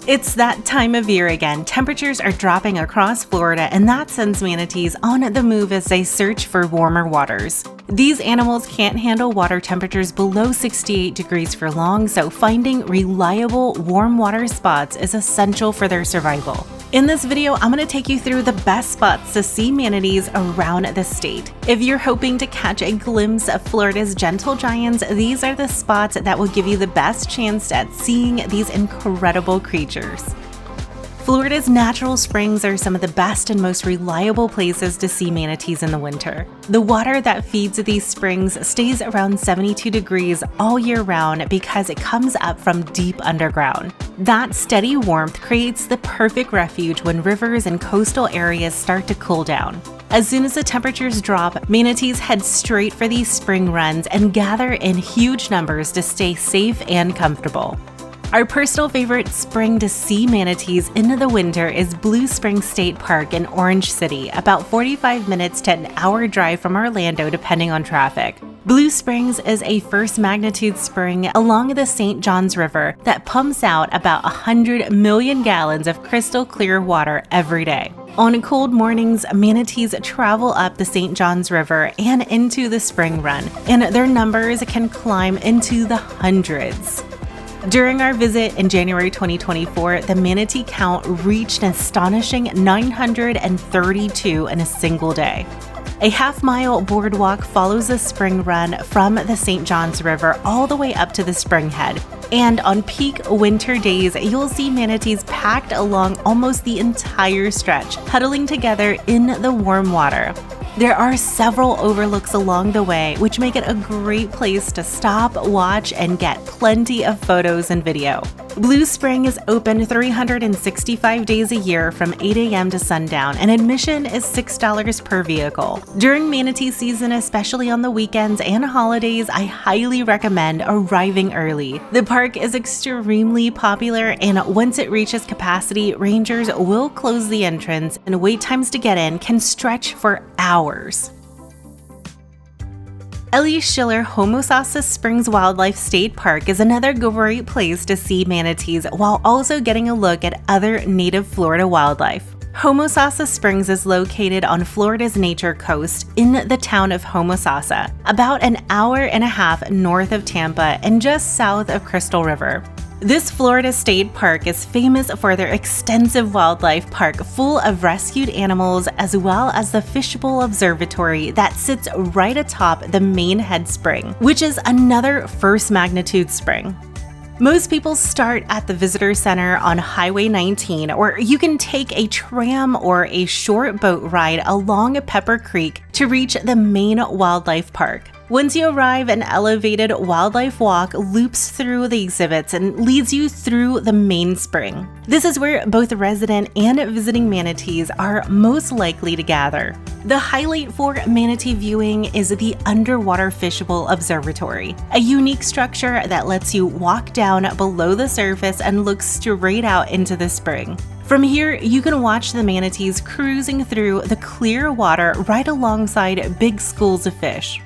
It's that time of year again. Temperatures are dropping across Florida, and that sends manatees on the move as they search for warmer waters. These animals can't handle water temperatures below 68 degrees for long, so finding reliable warm water spots is essential for their survival. In this video, I'm going to take you through the best spots to see manatees around the state. If you're hoping to catch a glimpse of Florida's gentle giants, these are the spots that will give you the best chance at seeing these incredible creatures. Florida's natural springs are some of the best and most reliable places to see manatees in the winter. The water that feeds these springs stays around 72 degrees all year round because it comes up from deep underground. That steady warmth creates the perfect refuge when rivers and coastal areas start to cool down. As soon as the temperatures drop, manatees head straight for these spring runs and gather in huge numbers to stay safe and comfortable. Our personal favorite spring to see manatees in the winter is Blue Springs State Park in Orange City, about 45 minutes to an hour drive from Orlando depending on traffic. Blue Springs is a first magnitude spring along the St. Johns River that pumps out about 100 million gallons of crystal clear water every day. On cold mornings, manatees travel up the St. Johns River and into the spring run, and their numbers can climb into the hundreds. During our visit in January 2024, the manatee count reached an astonishing 932 in a single day. A half-mile boardwalk follows the spring run from the St. Johns River all the way up to the spring head. And on peak winter days, you'll see manatees packed along almost the entire stretch, huddling together in the warm water. There are several overlooks along the way, which make it a great place to stop, watch, and get plenty of photos and video. Blue Spring is open 365 days a year from 8 a.m. to sundown, and admission is $6 per vehicle. During manatee season, especially on the weekends and holidays, I highly recommend arriving early. The park is extremely popular, and once it reaches capacity, rangers will close the entrance, and wait times to get in can stretch for hours. Ellie Schiller Homosassa Springs Wildlife State Park is another great place to see manatees while also getting a look at other native Florida wildlife. Homosassa Springs is located on Florida's Nature Coast in the town of Homosassa, about an hour and a half north of Tampa and just south of Crystal River. This Florida state park is famous for their extensive wildlife park full of rescued animals, as well as the Fishbowl Observatory that sits right atop the main head spring, which is another first magnitude spring. Most people start at the Visitor Center on Highway 19, or you can take a tram or a short boat ride along Pepper Creek to reach the main wildlife park. Once you arrive, an elevated wildlife walk loops through the exhibits and leads you through the main spring. This is where both resident and visiting manatees are most likely to gather. The highlight for manatee viewing is the Underwater Fishbowl Observatory, a unique structure that lets you walk down below the surface and look straight out into the spring. From here, you can watch the manatees cruising through the clear water right alongside big schools of fish.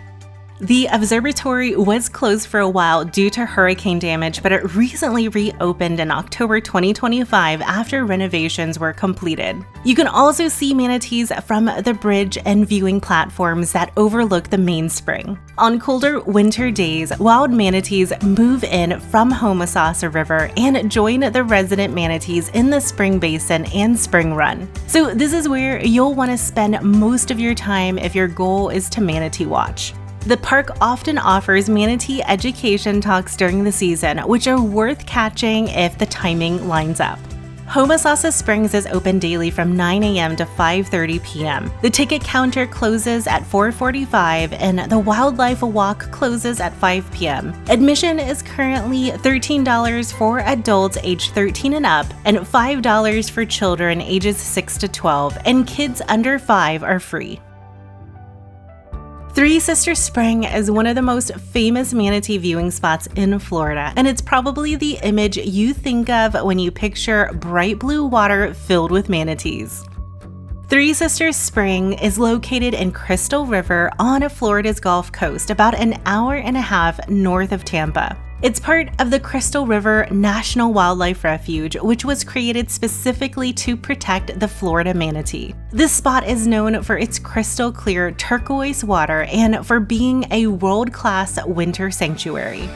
The observatory was closed for a while due to hurricane damage, but it recently reopened in October 2025 after renovations were completed. You can also see manatees from the bridge and viewing platforms that overlook the main spring. On colder winter days, wild manatees move in from Homosassa River and join the resident manatees in the spring basin and spring run. So this is where you'll want to spend most of your time if your goal is to manatee watch. The park often offers manatee education talks during the season, which are worth catching if the timing lines up. Homosassa Springs is open daily from 9 a.m. to 5:30 p.m. The ticket counter closes at 4:45 and the wildlife walk closes at 5 p.m. Admission is currently $13 for adults age 13 and up and $5 for children ages 6 to 12, and kids under 5 are free. Three Sisters Spring is one of the most famous manatee viewing spots in Florida, and it's probably the image you think of when you picture bright blue water filled with manatees. Three Sisters Spring is located in Crystal River on Florida's Gulf Coast, about an hour and a half north of Tampa. It's part of the Crystal River National Wildlife Refuge, which was created specifically to protect the Florida manatee. This spot is known for its crystal clear turquoise water and for being a world-class winter sanctuary.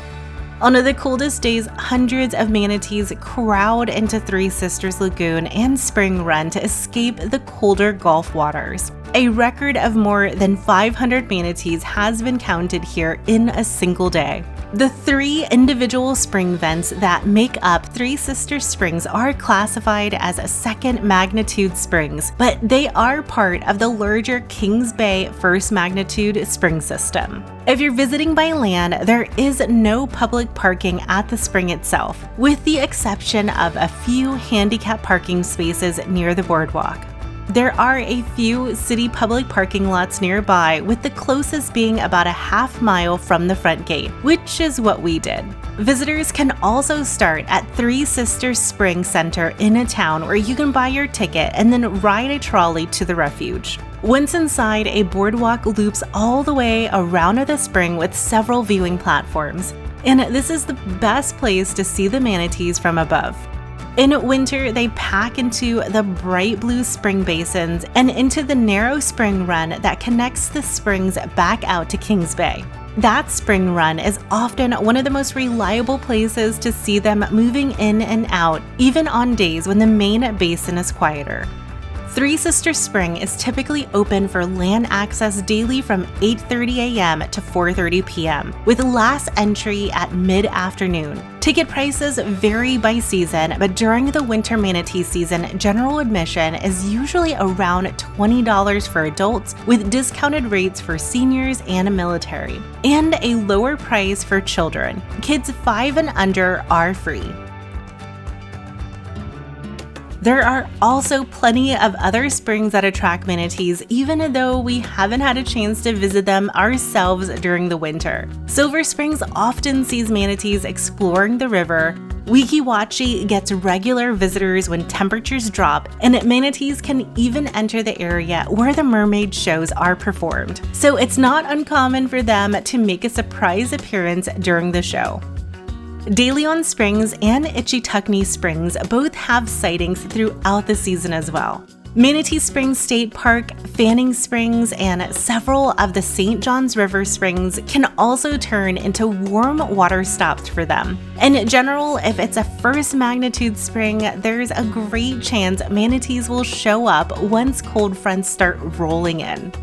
On the coldest days, hundreds of manatees crowd into Three Sisters Lagoon and Spring Run to escape the colder Gulf waters. A record of more than 500 manatees has been counted here in a single day. The 3 individual spring vents that make up Three Sisters Springs are classified as second magnitude springs, but they are part of the larger Kings Bay first magnitude spring system. If you're visiting by land, there is no public parking at the spring itself, with the exception of a few handicap parking spaces near the boardwalk. There are a few city public parking lots nearby, with the closest being about a half mile from the front gate, which is what we did. Visitors can also start at Three Sisters Spring Center in a town where you can buy your ticket and then ride a trolley to the refuge. Once inside, a boardwalk loops all the way around the spring with several viewing platforms, and this is the best place to see the manatees from above. In winter, they pack into the bright blue spring basins and into the narrow spring run that connects the springs back out to Kings Bay. That spring run is often one of the most reliable places to see them moving in and out, even on days when the main basin is quieter. Three Sisters Spring is typically open for land access daily from 8:30 a.m. to 4:30 p.m., with last entry at mid-afternoon. Ticket prices vary by season, but during the winter manatee season, general admission is usually around $20 for adults, with discounted rates for seniors and military, and a lower price for children. Kids 5 and under are free. There are also plenty of other springs that attract manatees, even though we haven't had a chance to visit them ourselves during the winter. Silver Springs often sees manatees exploring the river. Weeki Wachee gets regular visitors when temperatures drop, and manatees can even enter the area where the mermaid shows are performed. So it's not uncommon for them to make a surprise appearance during the show. De Leon Springs and Ichetucknee Springs both have sightings throughout the season as well. Manatee Springs State Park, Fanning Springs, and several of the St. Johns River Springs can also turn into warm water stops for them. In general, if it's a first magnitude spring, there's a great chance manatees will show up once cold fronts start rolling in.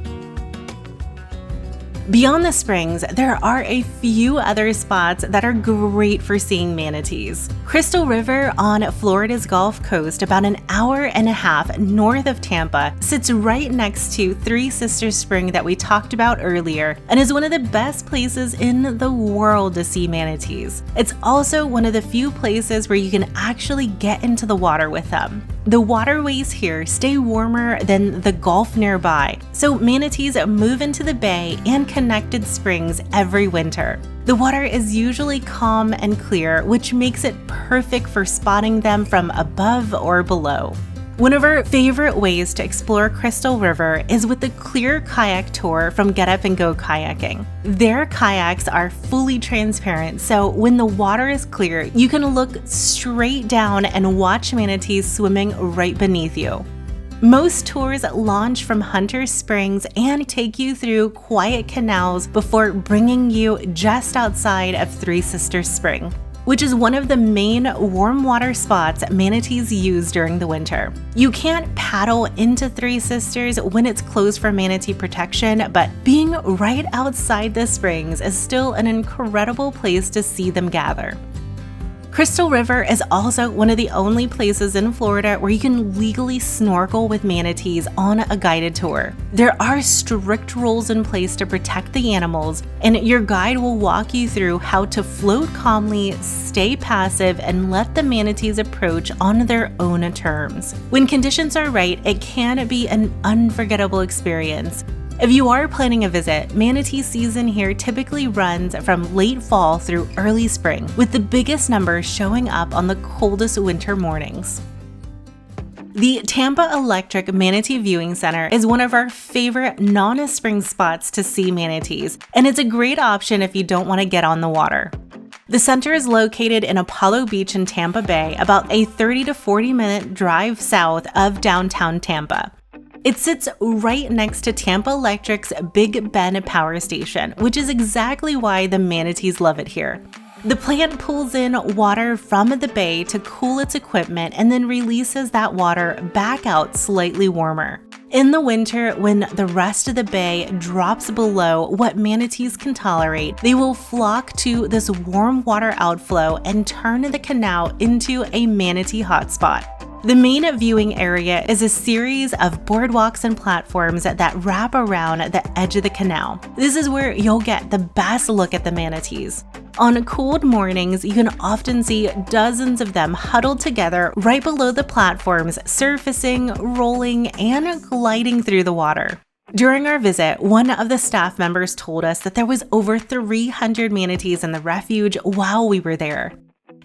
Beyond the springs, there are a few other spots that are great for seeing manatees. Crystal River on Florida's Gulf Coast, about an hour and a half north of Tampa, sits right next to Three Sisters Spring that we talked about earlier, and is one of the best places in the world to see manatees. It's also one of the few places where you can actually get into the water with them. The waterways here stay warmer than the Gulf nearby, so manatees move into the bay and connected springs every winter. The water is usually calm and clear, which makes it perfect for spotting them from above or below. One of our favorite ways to explore Crystal River is with the Clear Kayak Tour from Get Up and Go Kayaking. Their kayaks are fully transparent, so when the water is clear, you can look straight down and watch manatees swimming right beneath you. Most tours launch from Hunter Springs and take you through quiet canals before bringing you just outside of Three Sisters Spring, which is one of the main warm water spots manatees use during the winter. You can't paddle into Three Sisters when it's closed for manatee protection, but being right outside the springs is still an incredible place to see them gather. Crystal River is also one of the only places in Florida where you can legally snorkel with manatees on a guided tour. There are strict rules in place to protect the animals, and your guide will walk you through how to float calmly, stay passive, and let the manatees approach on their own terms. When conditions are right, it can be an unforgettable experience. If you are planning a visit, manatee season here typically runs from late fall through early spring, with the biggest numbers showing up on the coldest winter mornings. The Tampa Electric Manatee Viewing Center is one of our favorite non-spring spots to see manatees, and it's a great option if you don't want to get on the water. The center is located in Apollo Beach in Tampa Bay, about a 30 to 40-minute drive south of downtown Tampa. It sits right next to Tampa Electric's Big Bend power station, which is exactly why the manatees love it here. The plant pulls in water from the bay to cool its equipment and then releases that water back out slightly warmer. In the winter, when the rest of the bay drops below what manatees can tolerate, they will flock to this warm water outflow and turn the canal into a manatee hotspot. The main viewing area is a series of boardwalks and platforms that wrap around the edge of the canal. This is where you'll get the best look at the manatees. On cold mornings, you can often see dozens of them huddled together right below the platforms, surfacing, rolling, and gliding through the water. During our visit, one of the staff members told us that there was over 300 manatees in the refuge while we were there.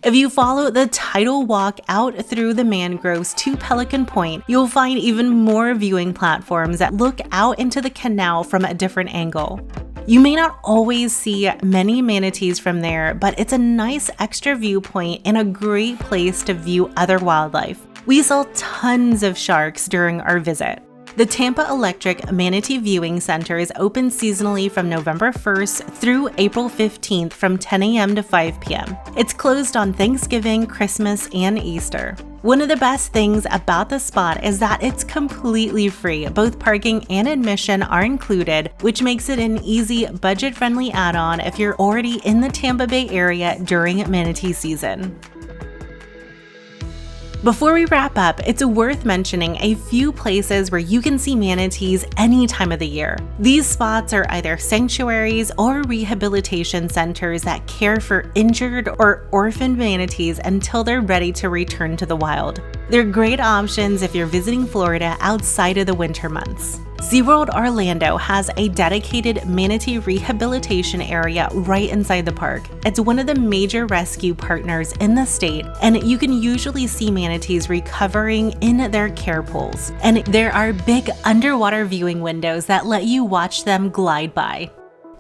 If you follow the tidal walk out through the mangroves to Pelican Point, you'll find even more viewing platforms that look out into the canal from a different angle. You may not always see many manatees from there, but it's a nice extra viewpoint and a great place to view other wildlife. We saw tons of sharks during our visit. The Tampa Electric Manatee Viewing Center is open seasonally from November 1st through April 15th from 10 a.m. to 5 p.m. It's closed on Thanksgiving, Christmas, and Easter. One of the best things about the spot is that it's completely free. Both parking and admission are included, which makes it an easy, budget-friendly add-on if you're already in the Tampa Bay area during manatee season. Before we wrap up, it's worth mentioning a few places where you can see manatees any time of the year. These spots are either sanctuaries or rehabilitation centers that care for injured or orphaned manatees until they're ready to return to the wild. They're great options if you're visiting Florida outside of the winter months. SeaWorld Orlando has a dedicated manatee rehabilitation area right inside the park. It's one of the major rescue partners in the state, and you can usually see manatees recovering in their care pools. And there are big underwater viewing windows that let you watch them glide by.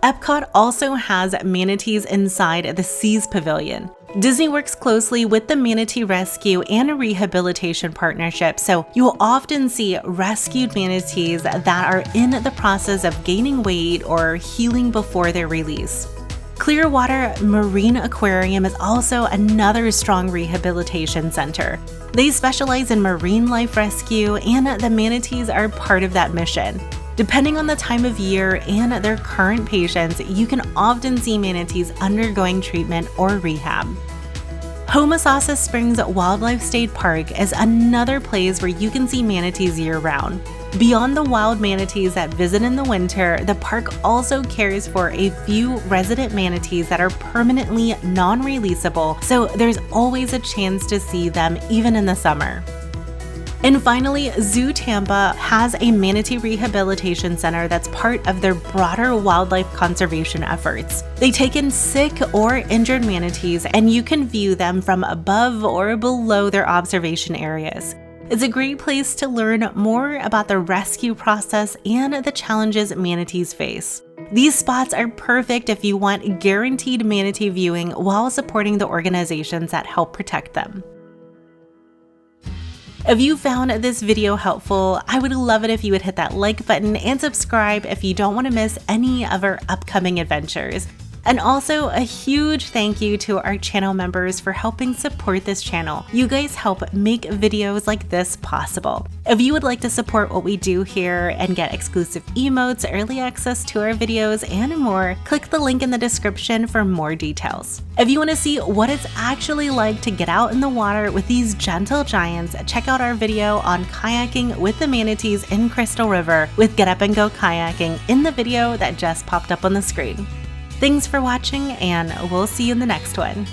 Epcot also has manatees inside the Seas Pavilion. Disney works closely with the Manatee Rescue and Rehabilitation Partnership, so you'll often see rescued manatees that are in the process of gaining weight or healing before their release. Clearwater Marine Aquarium is also another strong rehabilitation center. They specialize in marine life rescue, and the manatees are part of that mission. Depending on the time of year and their current patients, you can often see manatees undergoing treatment or rehab. Homosassa Springs Wildlife State Park is another place where you can see manatees year-round. Beyond the wild manatees that visit in the winter, the park also cares for a few resident manatees that are permanently non-releasable, so there's always a chance to see them even in the summer. And finally, Zoo Tampa has a manatee rehabilitation center that's part of their broader wildlife conservation efforts. They take in sick or injured manatees, and you can view them from above or below their observation areas. It's a great place to learn more about the rescue process and the challenges manatees face. These spots are perfect if you want guaranteed manatee viewing while supporting the organizations that help protect them. If you found this video helpful, I would love it if you would hit that like button and subscribe if you don't want to miss any of our upcoming adventures. And also a huge thank you to our channel members for helping support this channel. You guys help make videos like this possible. If you would like to support what we do here and get exclusive emotes, early access to our videos, and more, click the link in the description for more details. If you want to see what it's actually like to get out in the water with these gentle giants, check out our video on kayaking with the manatees in Crystal River with Get Up and Go Kayaking in the video that just popped up on the screen. Thanks for watching, and we'll see you in the next one.